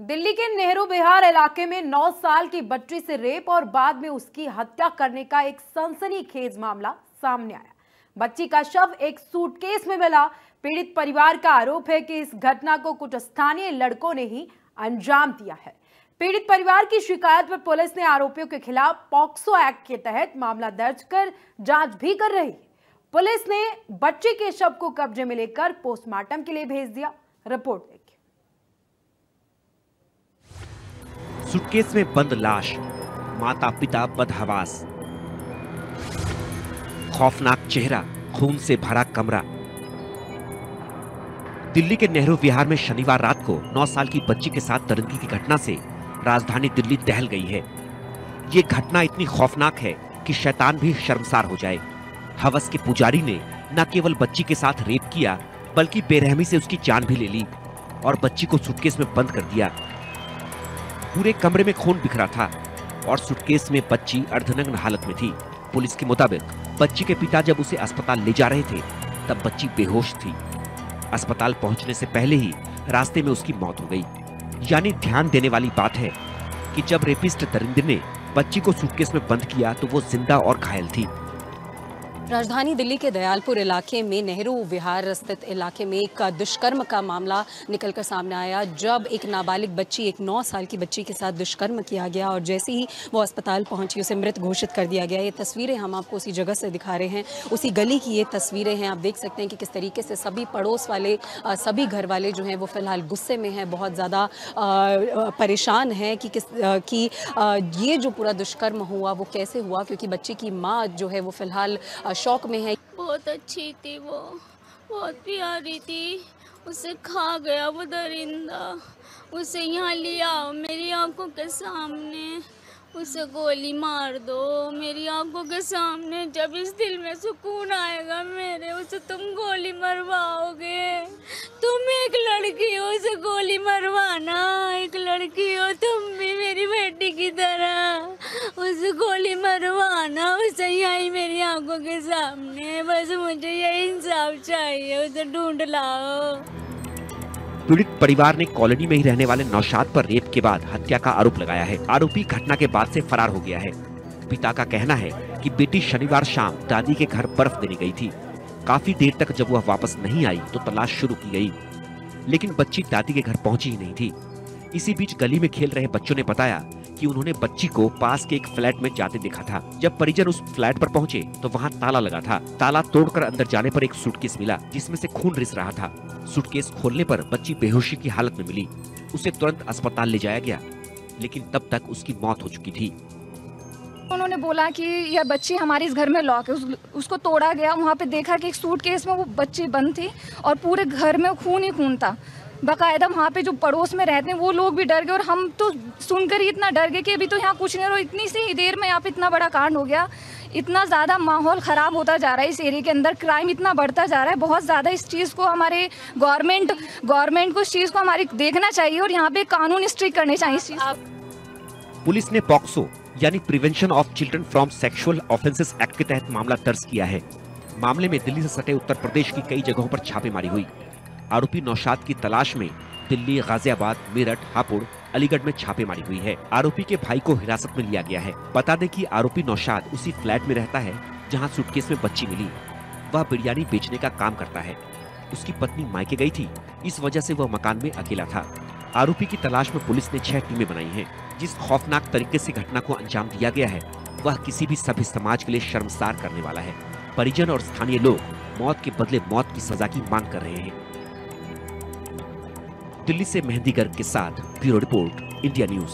दिल्ली के नेहरू विहार इलाके में 9 साल की बच्ची से रेप और बाद में उसकी हत्या करने का एक सनसनीखेज मामला सामने आया। बच्ची का शव एक सूटकेस में मिला। पीड़ित परिवार का आरोप है कि इस घटना को कुछ स्थानीय लड़कों ने ही अंजाम दिया है। पीड़ित परिवार की शिकायत पर पुलिस ने आरोपियों के खिलाफ पॉक्सो एक्ट के तहत मामला दर्ज कर जांच भी कर रही है। पुलिस ने बच्चे के शव को कब्जे में लेकर पोस्टमार्टम के लिए भेज दिया। रिपोर्ट देखिए। सूटकेस में बंद लाश, माता पिता बदहवास, खौफनाक चेहरा, खून से भरा कमरा। दिल्ली के नेहरू विहार में शनिवार रात को 9 साल की बच्ची के साथ दरिंदगी की घटना से राजधानी दिल्ली दहल गई है। ये घटना इतनी खौफनाक है कि शैतान भी शर्मसार हो जाए। हवस के पुजारी ने न केवल बच्ची के साथ रेप किया, बल्कि बेरहमी से उसकी जान भी ले ली और बच्ची को सूटकेस में बंद कर दिया। पूरे कमरे में खून बिखरा था और सूटकेस में बच्ची अर्धनग्न हालत में थी। पुलिस के मुताबिक बच्ची के पिता जब उसे अस्पताल ले जा रहे थे तब बच्ची बेहोश थी। अस्पताल पहुंचने से पहले ही रास्ते में उसकी मौत हो गई। यानी ध्यान देने वाली बात है कि जब रेपिस्ट दरिंदे ने बच्ची को सूटकेस में बंद किया तो वो जिंदा और घायल थी। राजधानी दिल्ली के दयालपुर इलाके में नेहरू विहार स्थित इलाके में एक दुष्कर्म का मामला निकलकर सामने आया। जब एक नाबालिग बच्ची, एक 9 साल की बच्ची के साथ दुष्कर्म किया गया और जैसे ही वो अस्पताल पहुंची उसे मृत घोषित कर दिया गया। ये तस्वीरें हम आपको उसी जगह से दिखा रहे हैं, उसी गली की ये तस्वीरें हैं। आप देख सकते हैं कि किस तरीके से सभी पड़ोस वाले, सभी घर वाले जो हैं वो फिलहाल गुस्से में हैं, बहुत ज़्यादा परेशान हैं कि ये जो पूरा दुष्कर्म हुआ वो कैसे हुआ, क्योंकि बच्ची की माँ जो है वो फिलहाल शौक में है। बहुत अच्छी थी वो, बहुत प्यारी थी। उसे खा गया वो दरिंदा, उसे यहाँ लिया मेरी आंखों के सामने, उसे गोली मार दो मेरी आंखों के सामने। जब इस दिल में सुकून आएगा मेरे, उसे तुम गोली मरवाओगे। तुम एक लड़की हो, उसे गोली मरवाना। एक लड़की हो तुम भी मेरी बेटी की तरह, उसे गोली मरवाना, उसे यही मेरी आंखों के सामने। बस मुझे यही इंसाफ चाहिए, उसे ढूंढ लाओ। पीड़ित परिवार ने कॉलोनी में ही रहने वाले नौशाद पर रेप के बाद हत्या का आरोप लगाया है। आरोपी घटना के बाद से फरार हो गया है। पिता का कहना है कि बेटी शनिवार शाम दादी के घर बर्फ देने गई थी। काफी देर तक जब वह वापस नहीं आई तो तलाश शुरू की गई, लेकिन बच्ची दादी के घर पहुंची ही नहीं थी। इसी बीच गली में खेल रहे बच्चों ने बताया कि उन्होंने बच्ची को पास के एक फ्लैट में जाते देखा था। जब परिजन उस फ्लैट पर पहुंचे तो वहां ताला लगा था। ताला तोड़कर अंदर जाने पर एक सूटकेस मिला जिसमें से खून रिस रहा था। सूटकेस खोलने पर बच्ची बेहोशी की हालत में मिली। उसे तुरंत अस्पताल ले जाया गया, लेकिन तब तक उसकी मौत हो चुकी थी। उन्होंने बोला कि यह बच्ची हमारे इस घर में लॉक है। उसको तोड़ा गया, वहाँ पे देखा कि एक सूटकेस में वो बच्ची बंद थी और पूरे घर में खून ही खून था। बाकायदा वहाँ पे जो पड़ोस में रहते हैं वो लोग भी डर गए और हम तो सुनकर ही इतना डर गए कि अभी तो यहाँ कुछ नहीं हो। इतनी सी देर में यहाँ पे इतना बड़ा कांड हो गया। इतना ज़्यादा माहौल ख़राब होता जा रहा है इस एरिया के अंदर, क्राइम इतना बढ़ता जा रहा है बहुत ज़्यादा। इस चीज़ को हमारे गवर्नमेंट को इस चीज़ को हमारी देखना चाहिए और यहाँ पे कानून स्ट्रिक्ट करने चाहिए इस चीज़। पुलिस ने पॉक्सो यानी prevention of children from sexual offences act के तहत मामला दर्ज किया है। मामले में दिल्ली से सटे उत्तर प्रदेश की कई जगहों पर छापेमारी हुई। आरोपी नौशाद की तलाश में दिल्ली, गाजियाबाद, मेरठ, हापुड़, अलीगढ़ में छापेमारी हुई है। आरोपी के भाई को हिरासत में लिया गया है। बता दें कि आरोपी नौशाद उसी फ्लैट में रहता है जहां सूटकेस में बच्ची मिली। वह बिरयानी बेचने का काम करता है। उसकी पत्नी मायके गई थी, इस वजह से वह मकान में अकेला था। आरोपी की तलाश में पुलिस ने 6 टीमें बनाई हैं। जिस खौफनाक तरीके से घटना को अंजाम दिया गया है वह किसी भी सभ्य समाज के लिए शर्मसार करने वाला है। परिजन और स्थानीय लोग मौत के बदले मौत की सजा की मांग कर रहे हैं। दिल्ली से मेहंदी गर्ग के साथ ब्यूरो रिपोर्ट, इंडिया न्यूज।